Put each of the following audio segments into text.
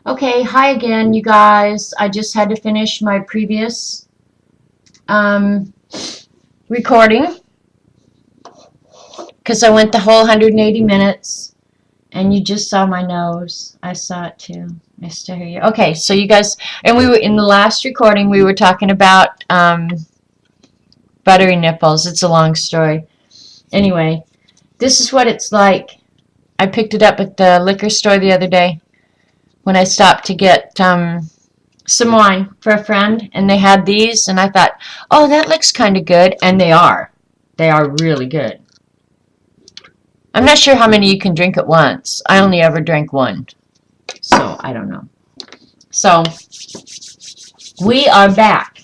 Okay, hi again, you guys. I just had to finish my previous um, recording because I went the whole 180 minutes and you just saw my nose. I saw it too. I still hear you. Okay, so you guys, and we were in the last recording, we were talking about buttery nipples. It's a long story. Anyway, this is what it's like. I picked it up at the liquor store the other day when I stopped to get some wine for a friend, and they had these, and I thought, oh, that looks kind of good, and they are. They are really good. I'm not sure how many you can drink at once. I only ever drank one, so I don't know. So we are back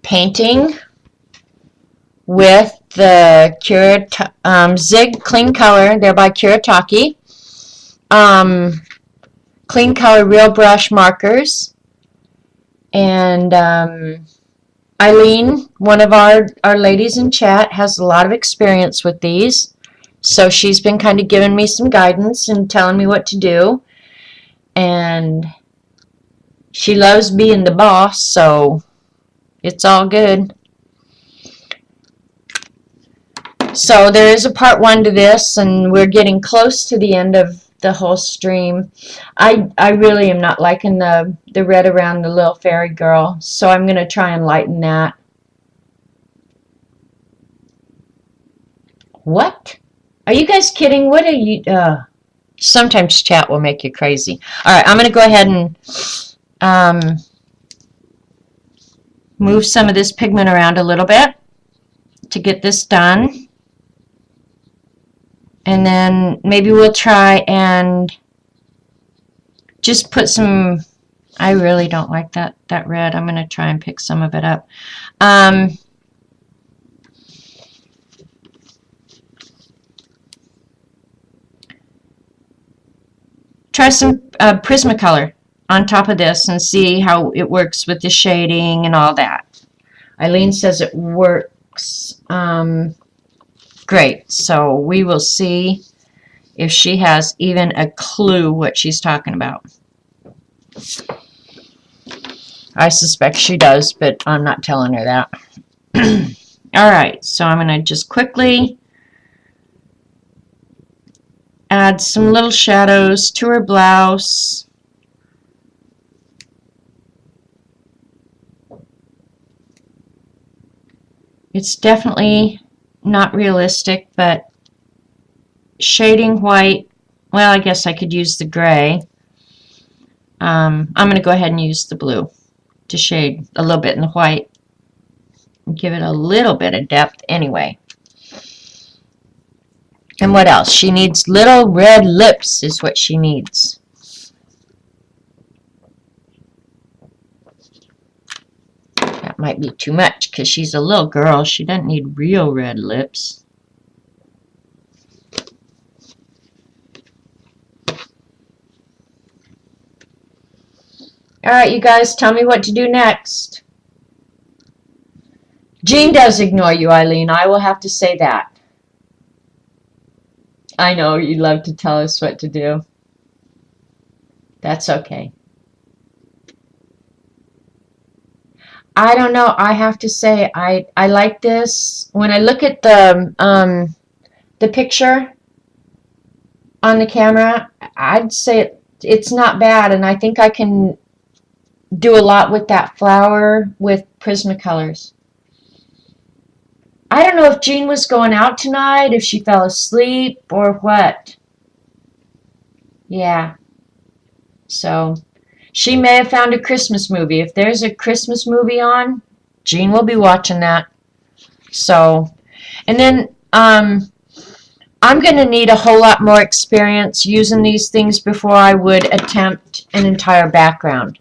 painting with the Zig Clean Color. They're by Kuretake. Clean Color Real Brush Markers, and Eileen, one of our ladies in chat, has a lot of experience with these. So she's been kind of giving me some guidance and telling me what to do. And she loves being the boss, so it's all good. So there is a part one to this, and we're getting close to the end of the whole stream. I really am not liking the red around the little fairy girl, so I'm going to try and lighten that. What? Are you guys kidding? What are you... sometimes chat will make you crazy. Alright, I'm going to go ahead and move some of this pigment around a little bit to get this done. And then maybe we'll try and just put some... I really don't like that red. I'm going to try and pick some of it up. Try some Prismacolor on top of this and see how it works with the shading and all that. Eileen says it works great, so we will see if she has even a clue what she's talking about. I suspect she does, but I'm not telling her that. Alright, so I'm going to just quickly add some little shadows to her blouse. It's definitely not realistic, but shading white, well, I guess I could use the gray. I'm going to go ahead and use the blue to shade a little bit in the white and give it a little bit of depth anyway. And what else? She needs little red lips is what she needs. That might be too much because she's a little girl. She doesn't need real red lips. Alright, you guys, tell me what to do next. Jean does ignore you, Eileen. I will have to say that. I know you love to tell us what to do. That's okay. I don't know. I have to say I like this. When I look at the picture on the camera, I'd say it's not bad, and I think I can do a lot with that flower with Prismacolors. I don't know if Jean was going out tonight, if she fell asleep, or what. Yeah. So, she may have found a Christmas movie. If there's a Christmas movie on, Jean will be watching that. So, and then, I'm going to need a whole lot more experience using these things before I would attempt an entire background.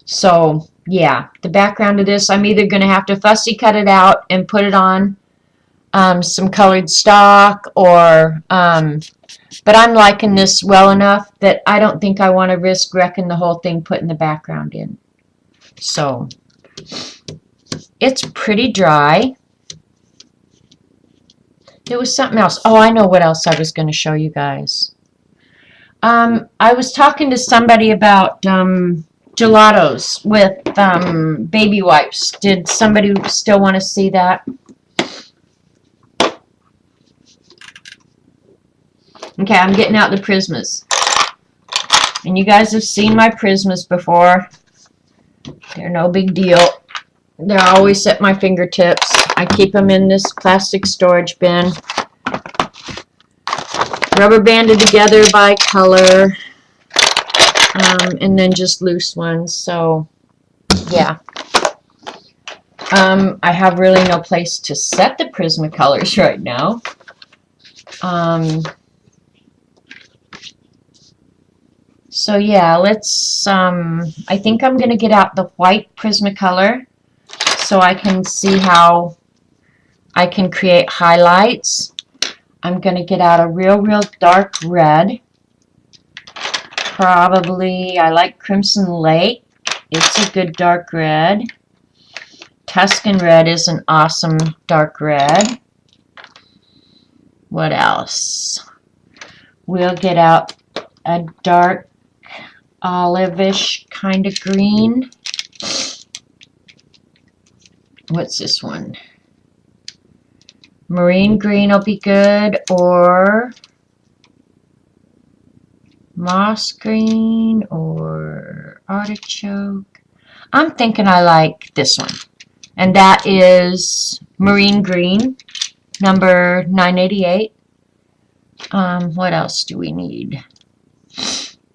So, yeah, the background of this, I'm either going to have to fussy cut it out and put it on some colored stock, or, but I'm liking this well enough that I don't think I want to risk wrecking the whole thing putting the background in. So, it's pretty dry. There was something else. Oh, I know what else I was going to show you guys. I was talking to somebody about gelatos with baby wipes. Did somebody still want to see that? Okay, I'm getting out the Prismas. And you guys have seen my Prismas before. They're no big deal. They're always at my fingertips. I keep them in this plastic storage bin. Rubber banded together by color. And then just loose ones. So, yeah. I have really no place to set the Prismacolors right now. So yeah, let's, I think I'm going to get out the white Prismacolor so I can see how I can create highlights. I'm going to get out a real dark red. Probably, I like Crimson Lake. It's a good dark red. Tuscan Red is an awesome dark red. What else? We'll get out a dark olive-ish kind of green. What's this one? Marine green will be good, or moss green, or artichoke. I'm thinking I like this one, and that is marine green, number 988. What else do we need?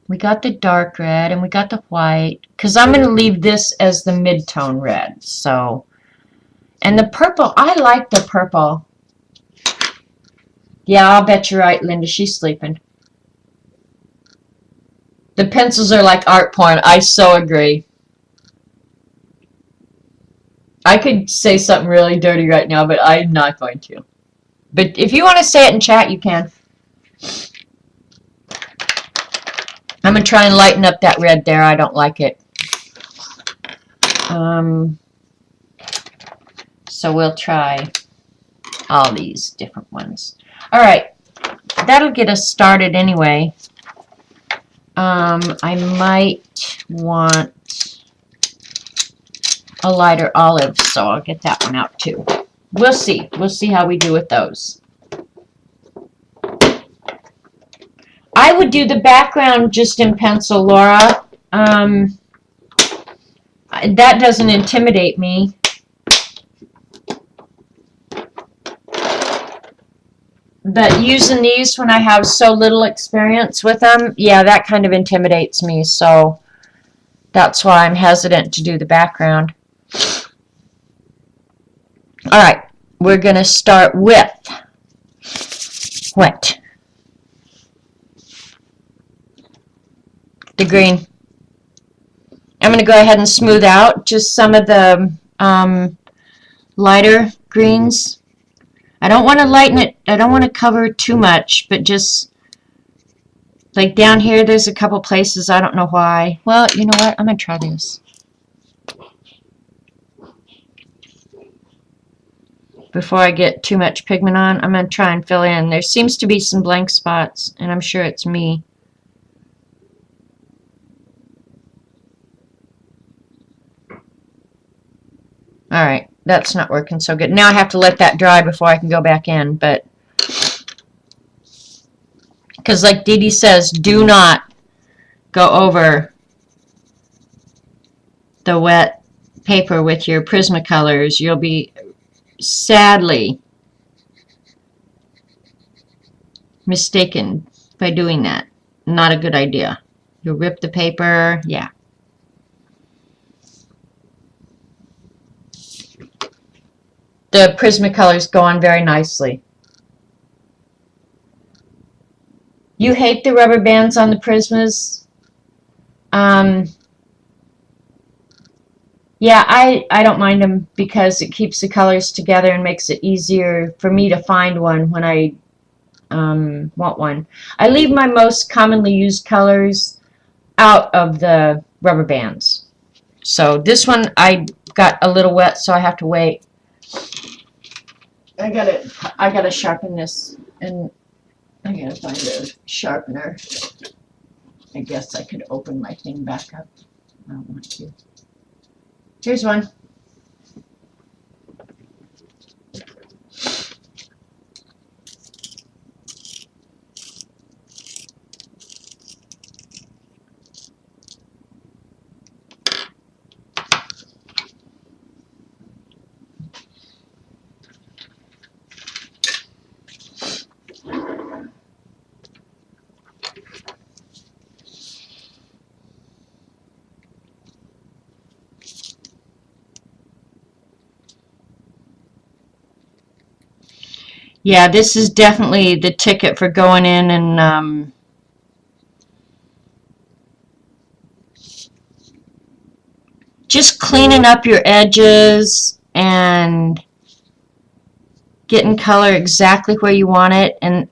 We got the dark red and we got the white, because I'm going to leave this as the mid-tone red. So, and the purple, I like the purple. Yeah, I'll bet you're right, Linda. She's sleeping. The pencils are like art porn. I so agree. I could say something really dirty right now, but I'm not going to. But if you want to say it in chat, you can. I'm going to try and lighten up that red there. I don't like it. So we'll try all these different ones. All right. That'll get us started anyway. I might want a lighter olive, so I'll get that one out too. We'll see. We'll see how we do with those. I would do the background just in pencil, Laura. That doesn't intimidate me. But using these when I have so little experience with them, yeah, that kind of intimidates me. So that's why I'm hesitant to do the background. All right, we're going to start with what? The green. I'm going to go ahead and smooth out just some of the lighter greens. I don't want to lighten it. I don't want to cover too much, but just like down here, there's a couple places. I don't know why. Well, you know what? I'm going to try this. Before I get too much pigment on, I'm going to try and fill in. There seems to be some blank spots, and I'm sure it's me. All right, that's not working so good. Now I have to let that dry before I can go back in, but because like Dee Dee says, do not go over the wet paper with your Prismacolors. You'll be sadly mistaken by doing that. Not a good idea. You'll rip the paper. Yeah. The Prismacolors go on very nicely. You hate the rubber bands on the Prismas? Yeah, I don't mind them because it keeps the colors together and makes it easier for me to find one when I want one. I leave my most commonly used colors out of the rubber bands. So this one I got a little wet, so I have to wait. I gotta sharpen this, and I gotta find a sharpener. I guess I could open my thing back up. I don't want to. Here's one. Yeah, this is definitely the ticket for going in and just cleaning up your edges and getting color exactly where you want it. And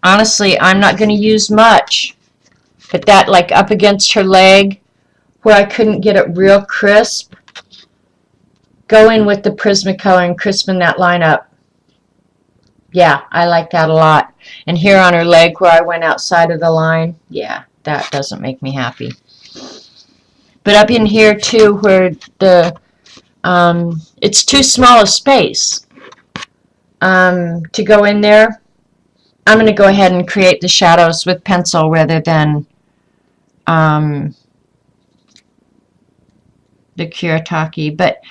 honestly, I'm not going to use much, but that like up against her leg where I couldn't get it real crisp, go in with the Prismacolor and crispen that line up. Yeah, I like that a lot. And here on her leg where I went outside of the line, yeah, that doesn't make me happy. But up in here too where the it's too small a space to go in there, I'm going to go ahead and create the shadows with pencil rather than the Kuretake. But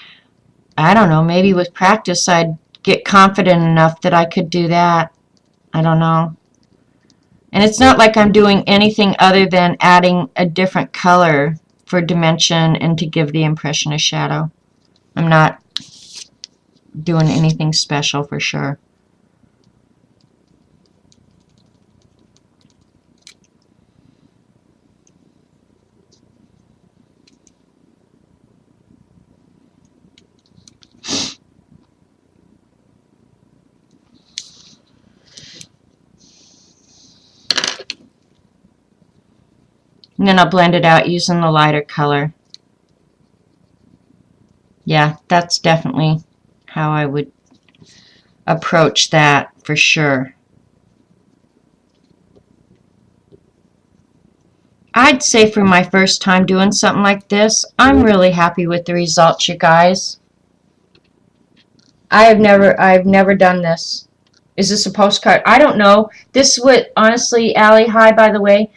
I don't know, maybe with practice I'd get confident enough that I could do that. I don't know. And it's not like I'm doing anything other than adding a different color for dimension and to give the impression of shadow. I'm not doing anything special for sure. And then I'll blend it out using the lighter color. Yeah, that's definitely how I would approach that for sure. I'd say for my first time doing something like this, I'm really happy with the results, you guys. I've never done this. Is this a postcard? I don't know. This would, honestly, Allie, hi, by the way.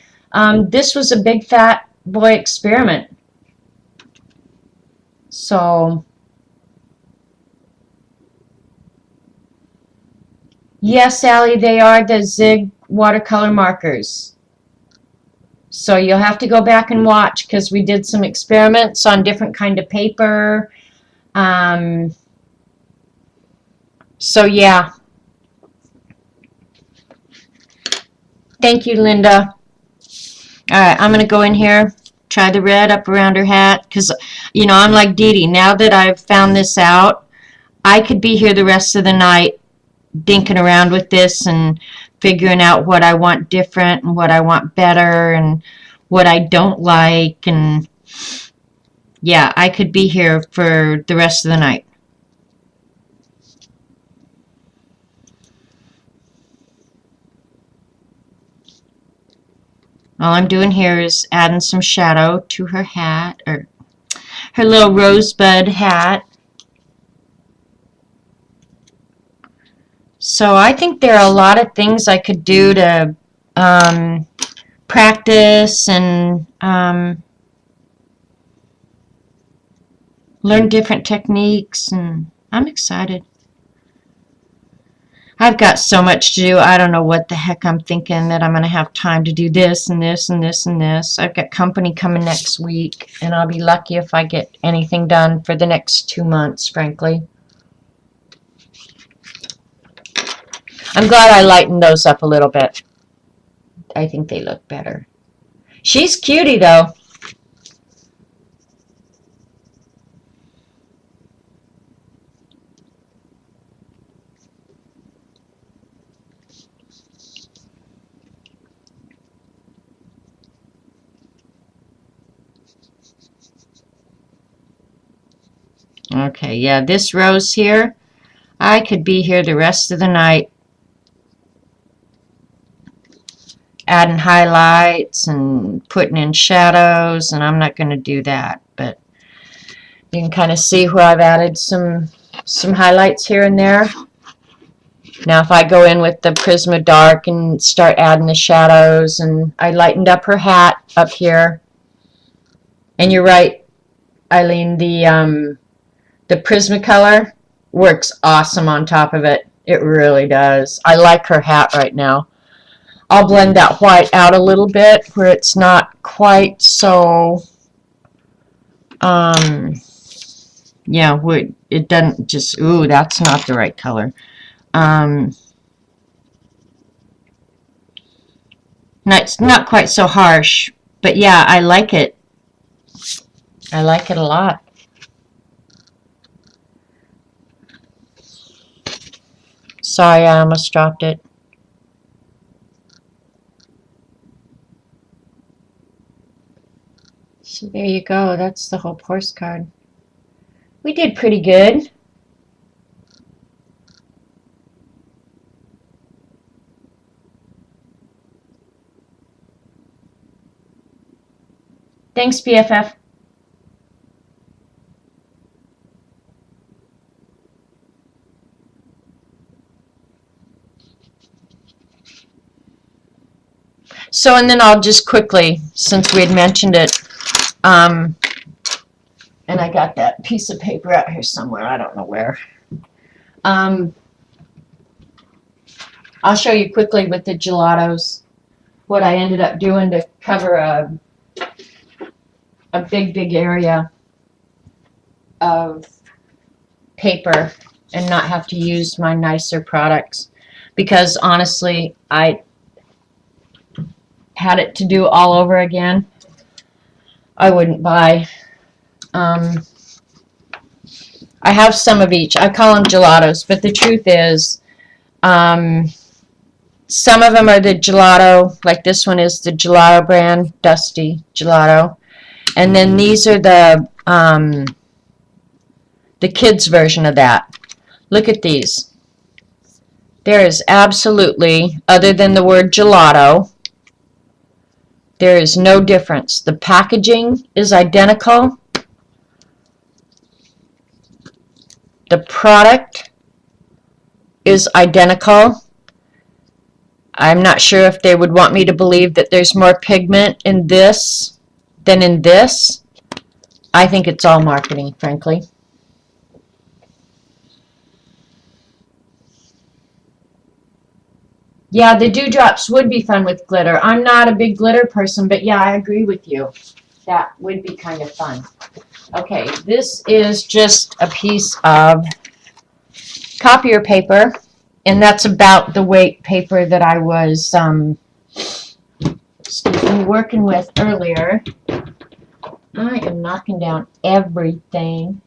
This was a big fat boy experiment. So, yes, Allie, they are the Zig watercolor markers. So you'll have to go back and watch because we did some experiments on different kind of paper. Um, so yeah. Thank you, Linda. All right, I'm going to go in here, try the red up around her hat because, you know, I'm like Dee Dee. Now that I've found this out, I could be here the rest of the night dinking around with this and figuring out what I want different and what I want better and what I don't like. And yeah, I could be here for the rest of the night. All I'm doing here is adding some shadow to her hat, or her little rosebud hat. So I think there are a lot of things I could do to practice and learn different techniques, and I'm excited. I've got so much to do. I don't know what the heck I'm thinking that I'm going to have time to do this and this and this and this. I've got company coming next week, and I'll be lucky if I get anything done for the next 2 months, frankly. I'm glad I lightened those up a little bit. I think they look better. She's cutie, though. Okay, yeah, this rose here, I could be here the rest of the night adding highlights and putting in shadows, and I'm not going to do that, but you can kind of see where I've added some highlights here and there. Now if I go in with the Prisma Dark and start adding the shadows, and I lightened up her hat up here. And you're right, Eileen, the Prismacolor works awesome on top of it. It really does. I like her hat right now. I'll blend that white out a little bit where it's not quite so, yeah, it doesn't just, ooh, that's not the right color. It's not quite so harsh, but yeah, I like it. I like it a lot. Sorry, I almost dropped it. So there you go. That's the whole postcard. We did pretty good. Thanks, BFF. So, and then I'll just quickly, since we had mentioned it, and I got that piece of paper out here somewhere, I don't know where. I'll show you quickly with the gelatos what I ended up doing to cover a big area of paper and not have to use my nicer products, because honestly, I had it to do all over again. I wouldn't buy. I have some of each. I call them gelatos, but the truth is, some of them are the gelato, like this one is the gelato brand, Dusty Gelato, and then these are the kids version of that. Look at these. There is absolutely, other than the word gelato, there is no difference. The packaging is identical. The product is identical. I'm not sure if they would want me to believe that there's more pigment in this than in this. I think it's all marketing, frankly. Yeah, the dewdrops would be fun with glitter. I'm not a big glitter person, but yeah, I agree with you. That would be kind of fun. Okay, this is just a piece of copier paper, and that's about the weight paper that I was working with earlier. I am knocking down everything.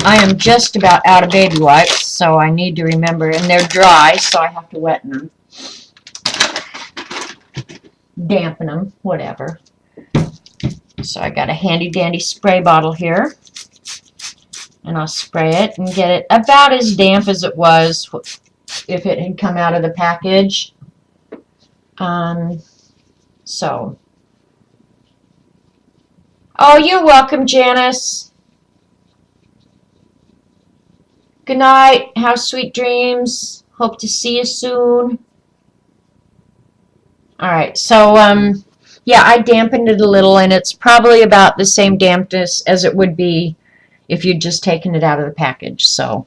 I am just about out of baby wipes, so I need to remember, and they're dry, so I have to wet them. Dampen them, whatever. So I got a handy dandy spray bottle here, and I'll spray it and get it about as damp as it was if it had come out of the package. So, oh, you're welcome, Janice. Good night. Have sweet dreams. Hope to see you soon. All right, so yeah, I dampened it a little, and it's probably about the same dampness as it would be if you'd just taken it out of the package. So,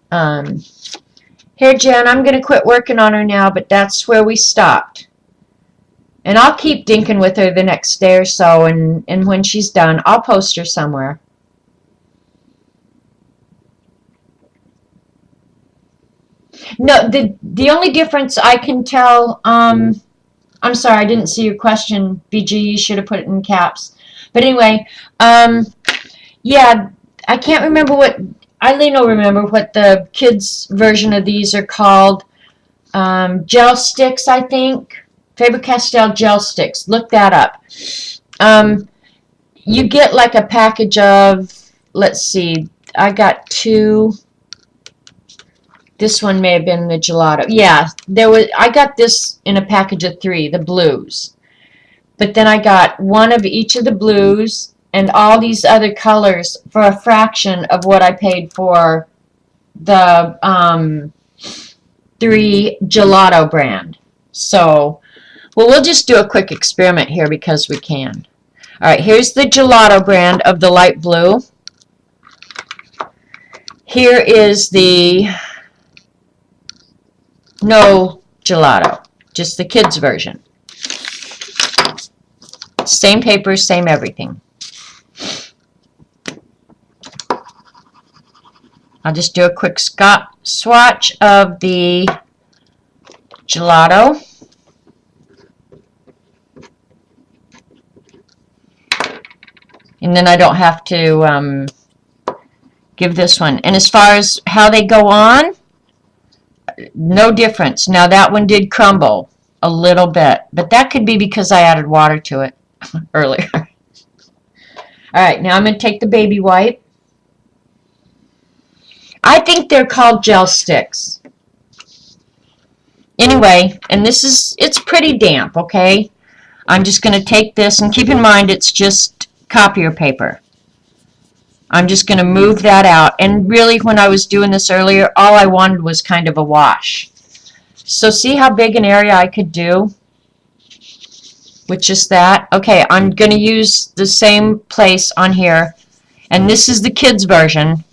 here, Jen, I'm going to quit working on her now, but that's where we stopped. And I'll keep dinking with her the next day or so, and when she's done, I'll post her somewhere. No, the only difference I can tell, I'm sorry, I didn't see your question, BG, you should have put it in caps. But anyway, yeah, I can't remember what, Eileen will remember what the kids' version of these are called. Gel sticks, I think. Faber-Castell gel sticks. Look that up. You get like a package of, let's see, I got two. This one may have been the gelato. Yeah, I got this in a package of 3, the blues. But then I got one of each of the blues and all these other colors for a fraction of what I paid for the 3 gelato brand. So, well, we'll just do a quick experiment here because we can. All right, here's the gelato brand of the light blue. Here is the no gelato, just the kids version. Same paper, same everything. I'll just do a quick swatch of the gelato. And then I don't have to give this one. And as far as how they go on, no difference. Now that one did crumble a little bit, but that could be because I added water to it earlier. Alright, now I'm going to take the baby wipe. I think they're called gel sticks. Anyway, and it's pretty damp, okay? I'm just going to take this, and keep in mind it's just copier paper. I'm just going to move that out. And really, when I was doing this earlier, all I wanted was kind of a wash. So see how big an area I could do with just that? Okay, I'm going to use the same place on here. And this is the kids version.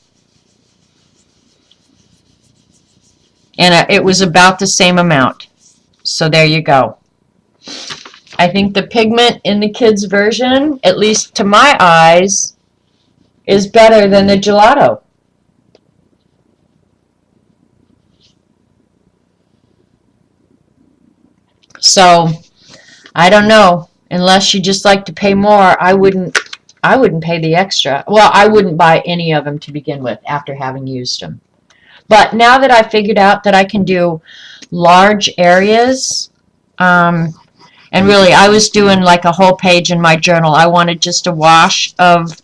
And it was about the same amount. So there you go. I think the pigment in the kids version, at least to my eyes, is better than the gelato. So, I don't know. Unless you just like to pay more, I wouldn't pay the extra. Well, I wouldn't buy any of them to begin with after having used them. But now that I figured out that I can do large areas, and really I was doing like a whole page in my journal. I wanted just a wash of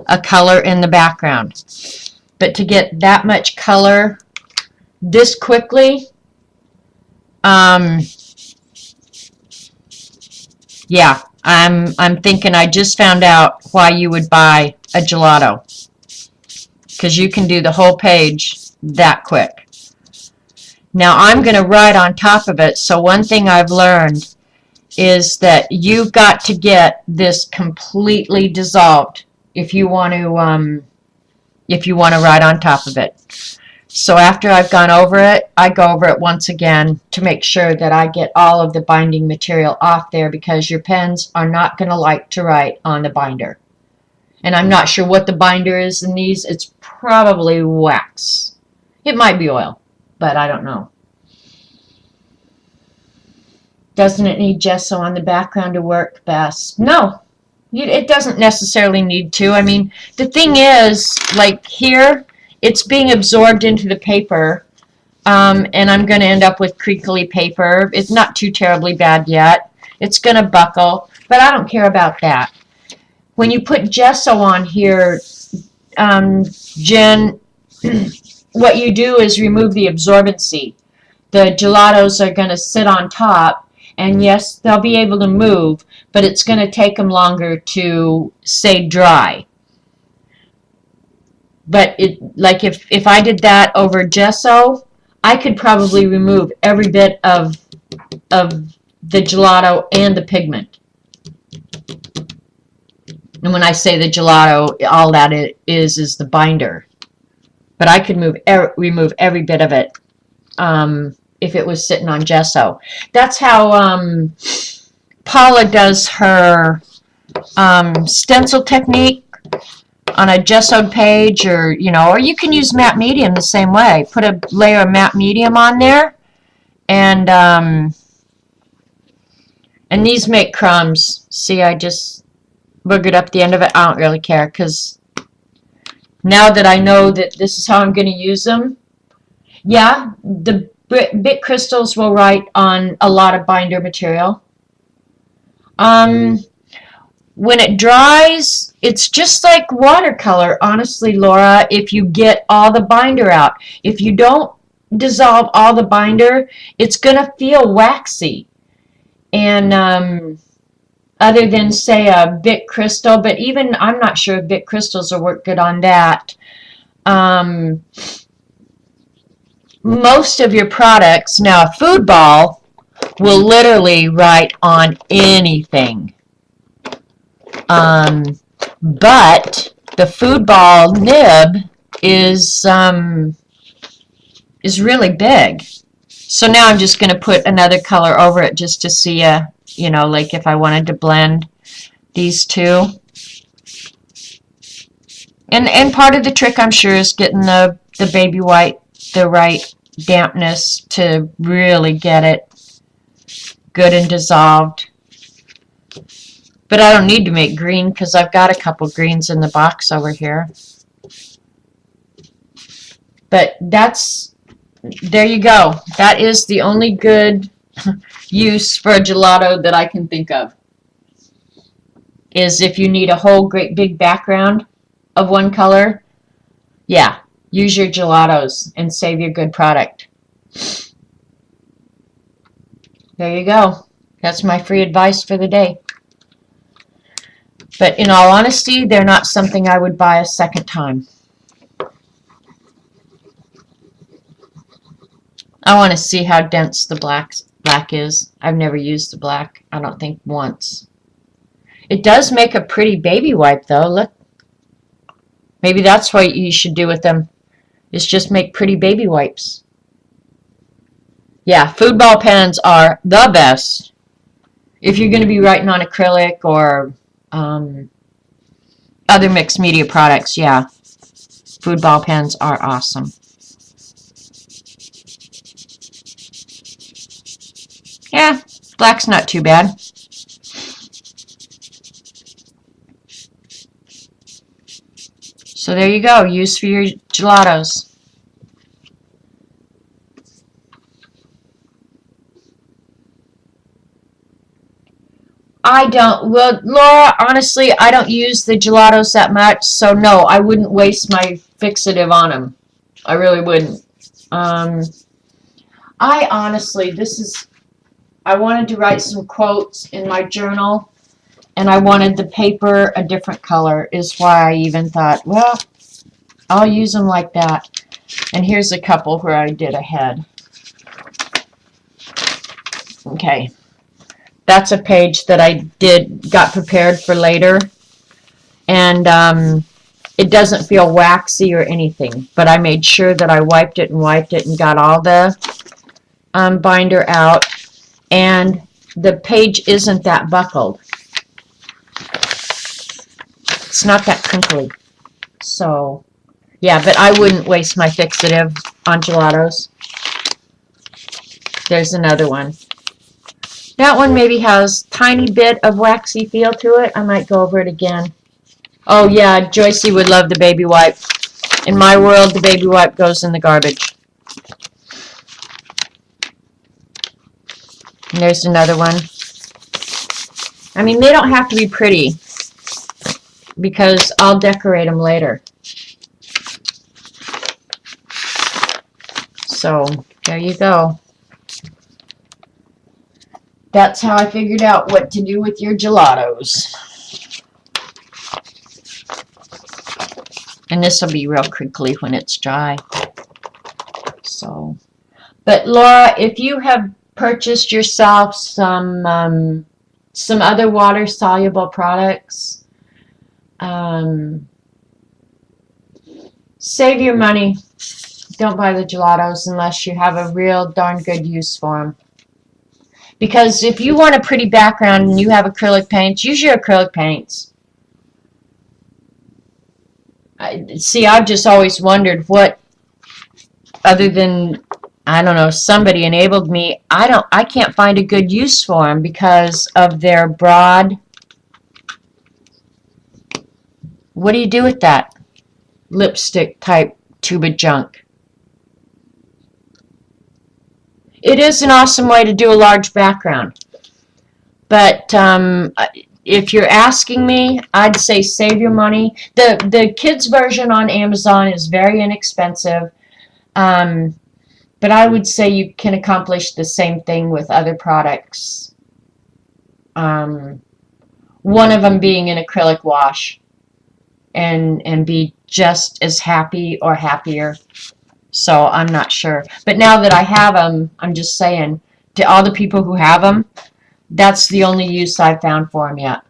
a color in the background. But to get that much color this quickly, yeah, I'm thinking I just found out why you would buy a gelato. Because you can do the whole page that quick. Now I'm going to write on top of it. So one thing I've learned is that you've got to get this completely dissolved if you want to write on top of it. So after I've gone over it, I go over it once again to make sure that I get all of the binding material off there, because your pens are not going to like to write on the binder. And I'm not sure what the binder is in these. It's probably wax. It might be oil, but I don't know. Doesn't it need gesso on the background to work best? No, it doesn't necessarily need to. I mean, the thing is, like here, it's being absorbed into the paper, and I'm going to end up with crinkly paper. It's not too terribly bad yet. It's going to buckle, but I don't care about that. When you put gesso on here, Jen, what you do is remove the absorbency. The gelatos are going to sit on top, and yes, they'll be able to move, but it's going to take them longer to stay dry. But like if I did that over gesso, I could probably remove every bit of the gelato and the pigment. And when I say the gelato, all that it is the binder. But I could remove every bit of it if it was sitting on gesso. That's how Paula does her stencil technique on a gessoed page, or you can use matte medium the same way. Put a layer of matte medium on there, and these make crumbs. See, I just boogered up the end of it. I don't really care, because now that I know that this is how I'm going to use them, yeah, the bit crystals will write on a lot of binder material. When it dries, it's just like watercolor, honestly, Laura, if you get all the binder out. If you don't dissolve all the binder, it's going to feel waxy. And other than, say, a Bic Crystal, but even I'm not sure if Bic Crystals will work good on that. Most of your products, now a food ball will literally write on anything. But the food ball nib is really big. So now I'm just going to put another color over it just to see, you know, like if I wanted to blend these two. And part of the trick, I'm sure, is getting the baby white the right dampness to really get it good and dissolved. But I don't need to make green because I've got a couple greens in the box over here. But there you go. That is the only good use for a gelato that I can think of. Is if you need a whole great big background of one color, yeah, use your gelatos and save your good product. There you go. That's my free advice for the day. But in all honesty, they're not something I would buy a second time. I want to see how dense the black is. I've never used the black, I don't think, once. It does make a pretty baby wipe, though. Look. Maybe that's what you should do with them, is just make pretty baby wipes. Yeah, food ball pens are the best. If you're going to be writing on acrylic or other mixed media products, yeah, food ball pens are awesome. Yeah, black's not too bad. So there you go, use for your gelatos. I don't, well, Laura, honestly, I don't use the gelatos that much, so no, I wouldn't waste my fixative on them. I really wouldn't. I honestly, I wanted to write some quotes in my journal, and I wanted the paper a different color, is why I even thought, well, I'll use them like that. And here's a couple where I did a head. Okay. That's a page that I got prepared for later. And it doesn't feel waxy or anything, but I made sure that I wiped it and got all the binder out. And the page isn't that buckled. It's not that crinkly. So, yeah, but I wouldn't waste my fixative on gelatos. There's another one. That one maybe has a tiny bit of waxy feel to it. I might go over it again. Oh, yeah, Joycey would love the baby wipe. In my world, the baby wipe goes in the garbage. And there's another one. I mean, they don't have to be pretty because I'll decorate them later. So, there you go. That's how I figured out what to do with your gelatos. And this will be real crinkly when it's dry. So, but Laura, if you have purchased yourself some other water-soluble products, save your money. Don't buy the gelatos unless you have a real darn good use for them. Because if you want a pretty background and you have acrylic paints, use your acrylic paints. See, I've just always wondered what, other than, I don't know, somebody enabled me, I can't find a good use for them because of their broad. What do you do with that lipstick type tube of junk? It is an awesome way to do a large background. But if you're asking me, I'd say save your money. The kids version on Amazon is very inexpensive. But I would say you can accomplish the same thing with other products. Um, one of them being an acrylic wash and be just as happy or happier. So I'm not sure. But now that I have them, I'm just saying to all the people who have them, that's the only use I've found for them yet.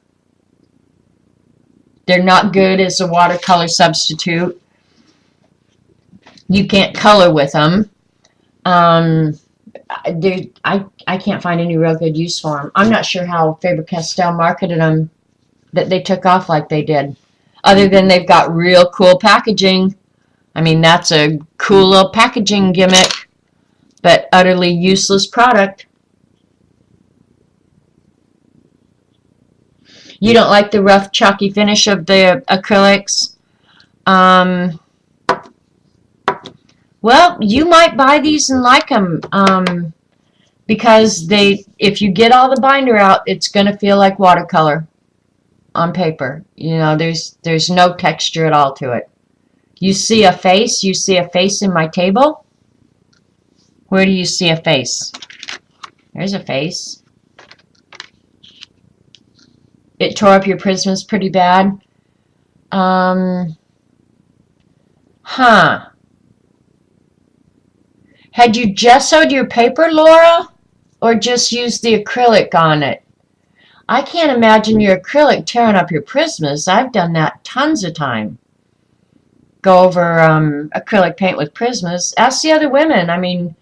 They're not good as a watercolor substitute. You can't color with them. Um, I can't find any real good use for them. I'm not sure how Faber-Castell marketed them, that they took off like they did. Other than they've got real cool packaging. I mean, that's a cool little packaging gimmick, but utterly useless product. You don't like the rough, chalky finish of the acrylics? Um, well, you might buy these and like them. Because if you get all the binder out, it's going to feel like watercolor on paper. You know, there's no texture at all to it. You see a face? You see a face in my table? Where do you see a face? There's a face. It tore up your prisms pretty bad. Huh. Had you gessoed your paper, Laura? Or just used the acrylic on it? I can't imagine your acrylic tearing up your prismas. I've done that tons of time. Go over acrylic paint with prismas. Ask the other women. I mean,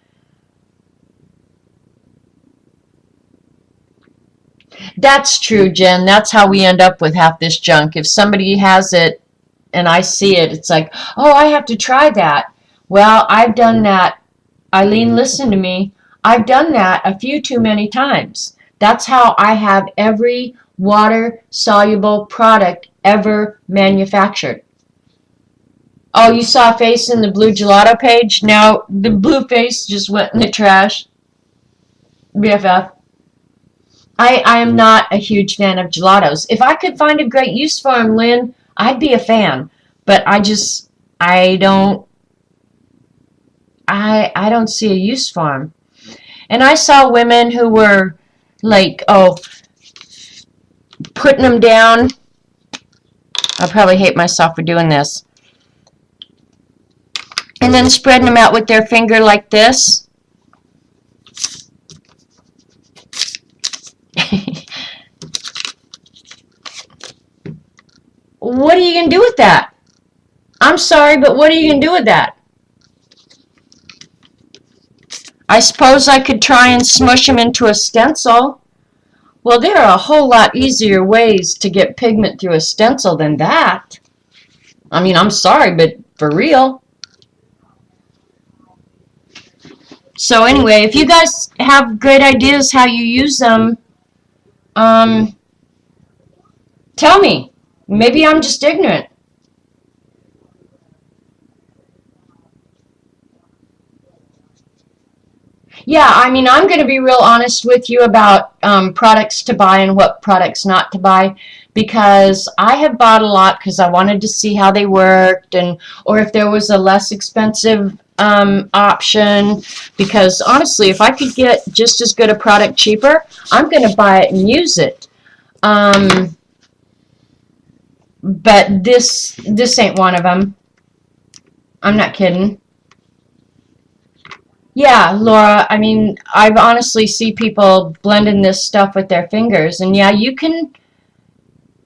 that's true, Jen. That's how we end up with half this junk. If somebody has it and I see it, it's like, oh, I have to try that. Well, I've done that. Eileen, listen to me. I've done that a few too many times. That's how I have every water-soluble product ever manufactured. Oh, you saw a face in the blue gelato page? Now, the blue face just went in the trash. BFF. I am not a huge fan of gelatos. If I could find a great use for them, Lynn, I'd be a fan. But I don't see a use for them. And I saw women who were like, oh, putting them down. I'll probably hate myself for doing this. And then spreading them out with their finger like this. What are you going to do with that? I'm sorry, but what are you going to do with that? I suppose I could try and smush them into a stencil. Well, there are a whole lot easier ways to get pigment through a stencil than that. I mean, I'm sorry, but for real. So anyway, if you guys have great ideas how you use them, tell me. Maybe I'm just ignorant. Yeah, I mean, I'm going to be real honest with you about products to buy and what products not to buy, because I have bought a lot because I wanted to see how they worked, and or if there was a less expensive option, because honestly, if I could get just as good a product cheaper, I'm going to buy it and use it. But this ain't one of them. I'm not kidding. Yeah, Laura, I mean, I've honestly see people blending this stuff with their fingers, and yeah, you can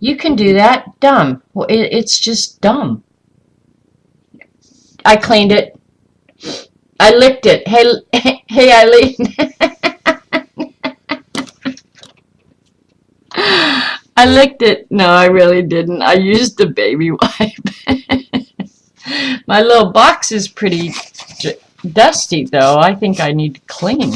do that. Dumb. Well, it's just dumb. I cleaned it. I licked it. Hey, hey, Eileen. I licked it. No, I really didn't. I used the baby wipe. My little box is pretty dusty, though. I think I need to clean.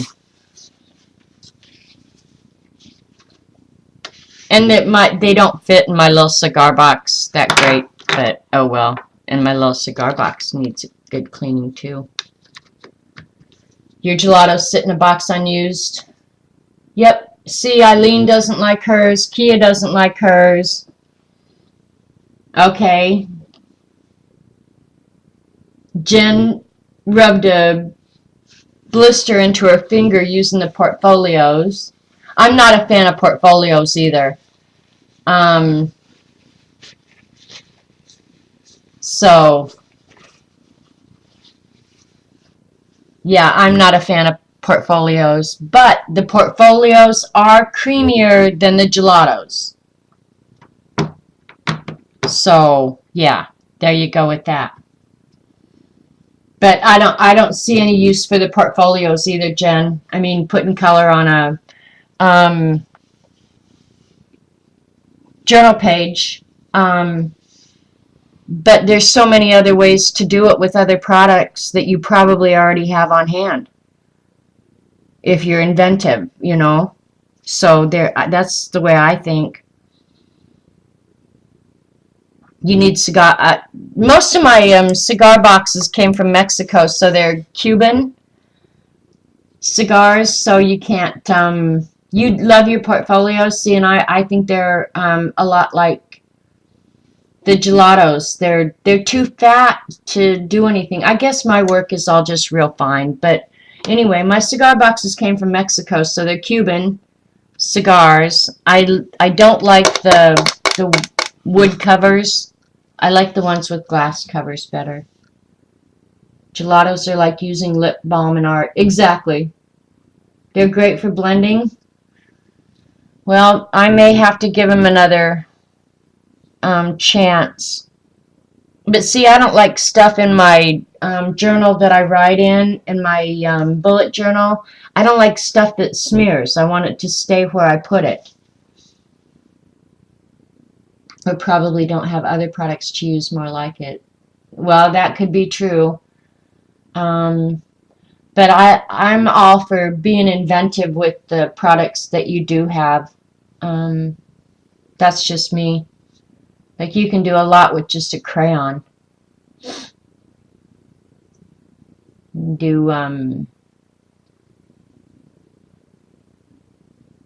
And they don't fit in my little cigar box that great, but oh well. And my little cigar box needs good cleaning too. Your gelatos sit in a box unused. Yep. See, Eileen doesn't like hers. Kia doesn't like hers. Okay. Jen rubbed a blister into her finger using the portfolios. I'm not a fan of portfolios either. So, yeah, I'm not a fan of portfolios, but the portfolios are creamier than the gelatos. So, yeah, there you go with that. But I don't see any use for the portfolios either, Jen. I mean, putting color on a journal page. But there's so many other ways to do it with other products that you probably already have on hand if you're inventive, you know. So that's the way I think. You need cigar. Most of my cigar boxes came from Mexico, so they're Cuban cigars. So you can't. You love your portfolios. See, and I think they're a lot like the gelatos. They're too fat to do anything. I guess my work is all just real fine. But anyway, my cigar boxes came from Mexico, so they're Cuban cigars. I don't like the wood covers. I like the ones with glass covers better. Gelatos are like using lip balm in art. Exactly. They're great for blending. Well, I may have to give them another chance. But see, I don't like stuff in my journal that I write in my bullet journal. I don't like stuff that smears. I want it to stay where I put it. I probably don't have other products to use more like it. Well, that could be true. But I'm all for being inventive with the products that you do have. That's just me. Like you can do a lot with just a crayon. Do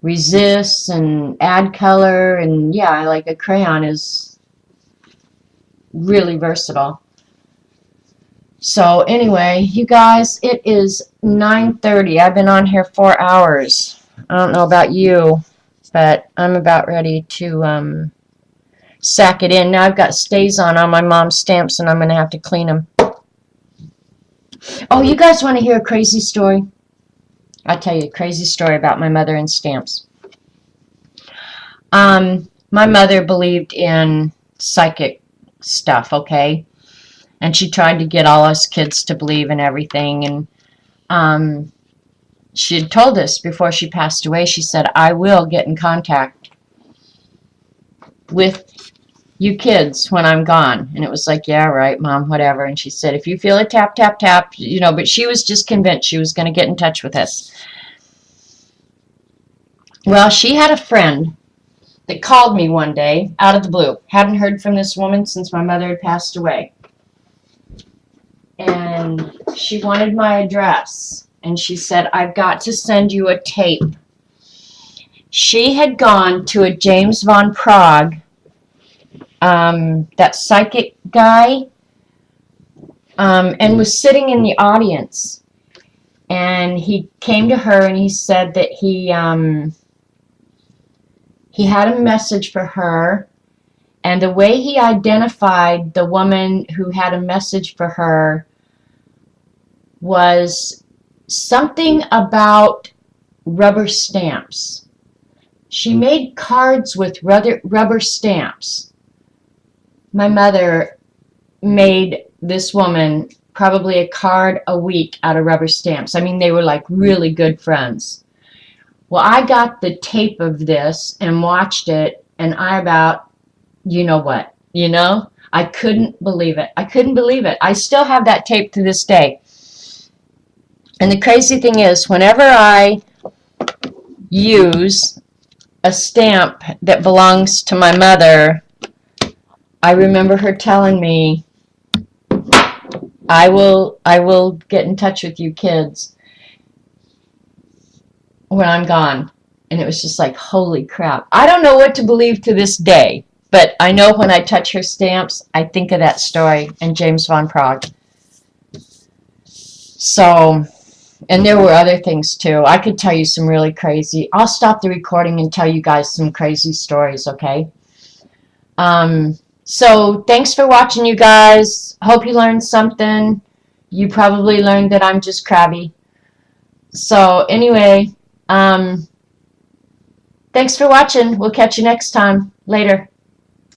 resist and add color, and yeah, like a crayon is really versatile. So anyway, you guys, it is 9:30. I've been on here 4 hours. I don't know about you, but I'm about ready to sack it in. Now I've got stays on my mom's stamps, and I'm going to have to clean them. Oh, you guys want to hear a crazy story? I'll tell you a crazy story about my mother and stamps. My mother believed in psychic stuff, okay? And she tried to get all us kids to believe in everything. And she had told us before she passed away, she said, I will get in contact with you kids when I'm gone. And it was like, yeah, right, Mom, whatever. And she said, if you feel a tap, tap, tap, you know, but she was just convinced she was going to get in touch with us. Well, she had a friend that called me one day out of the blue. Hadn't heard from this woman since my mother had passed away. And she wanted my address. And she said, I've got to send you a tape. She had gone to a James Von Prague, that psychic guy, and was sitting in the audience. And he came to her and he said that he had a message for her. And the way he identified the woman who had a message for her was something about rubber stamps. She made cards with rubber stamps. My mother made this woman probably a card a week out of rubber stamps. I mean, they were like really good friends. Well, I got the tape of this and watched it, and I about, you know what, you know? I couldn't believe it. I couldn't believe it. I still have that tape to this day. And the crazy thing is, whenever I use a stamp that belongs to my mother, I remember her telling me, I will get in touch with you kids when I'm gone. And it was just like, holy crap. I don't know what to believe to this day, but I know when I touch her stamps, I think of that story and James Von Prague. So And there were other things too. I could tell you some really crazy. I'll stop the recording and tell you guys some crazy stories, okay? So thanks for watching, you guys. Hope you learned something. You probably learned that I'm just crabby. So anyway, thanks for watching. We'll catch you next time. Later.